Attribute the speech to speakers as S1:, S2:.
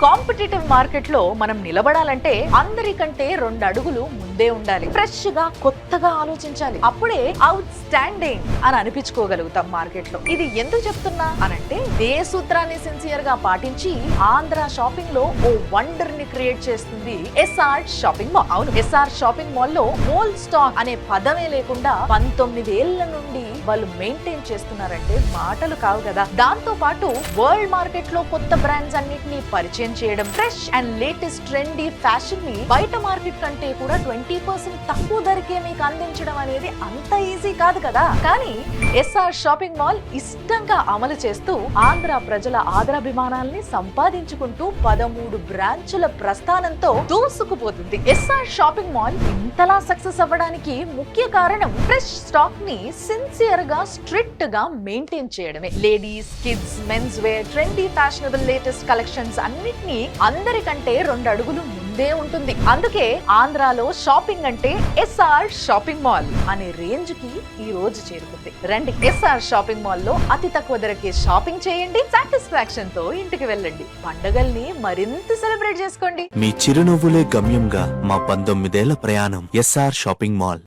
S1: Competitive market లో మనం నిలబడాలంటే అందరికంటే 2 అడుగులు ముందే ఉండాలి. ఫ్రెష్ గా కొత్తగా ఆలోచించాలి. అప్పుడే అవుట్ స్టాండింగ్ అని అనిపించుకోగలుగుతాం మార్కెట్ లో. ఇది ఎందుకు చెప్తున్నా అనంటే ఏ సూత్రాన్ని సిన్సియర్ గా పాటించి ఆంధ్ర షాపింగ్ లో ఓ వండర్ ని క్రియేట్ చేస్తుంది ఎస్ఆర్ షాపింగ్ మాల్. అవును, ఎస్ఆర్ షాపింగ్ మాల్ లో ఓల్డ్ స్టాక్ అనే పదమే లేకుండా 19 ఏళ్ల నుండి వాళ్ళు మెయింటైన్ చేస్తున్నారంటే మాటలు కావు కదా. దాంతో పాటు వరల్డ్ మార్కెట్ లో కొత్త బ్రాండ్స్ అన్నిటిని పరిచయం చేయడం, fresh and latest trendy fashion ని బయట మార్కెట్ కంటే కూడా 20% తక్కువ ధరకే మీకు అందించడం అనేది అంత ఈజీ కాదు కదా. కానీ ఎస్ఆర్ షాపింగ్ మాల్ ఇష్టంగా అమలు చేస్తూ ఆంధ్ర ప్రజల ఆదరాభిమానాల్ని సంపాదించుకుంటూ 13 బ్రాంచుల ప్రస్థానంతో దూసుకుపోతుంది. ఎస్ఆర్ షాపింగ్ మాల్ ఇంతలా సక్సెస్ అవ్వడానికి ముఖ్య కారణం ఫ్రెష్ స్టాక్ ని సిన్సియర్ గా స్ట్రిక్ట్ గా మెయింటైన్ చేయడమే. Ladies, kids, men's wear, trendy, fashionable, latest collections అన్నిటినీ అందరికంటే 2 అడుగులు ముందే ఉంటుంది. అందుకే ఆంధ్రాలో షాపింగ్ అంటే ఎస్ఆర్ షాపింగ్ మాల్ అనే రేంజ్ కి ఈ రోజు చేరుకుంది. రండి, ఎస్ఆర్ షాపింగ్ మాల్ లో అతి తక్కువ ధరకే షాపింగ్ చేయండి, సాటిస్ఫాక్షన్ తో ఇంటికి వెళ్ళండి, పండుగల్ని మరింత సెలబ్రేట్ చేసుకోండి.
S2: మీ చిరునవ్వులే గమ్యంగా మా 19 ఏళ్ల ప్రయాణం. SR shopping mall.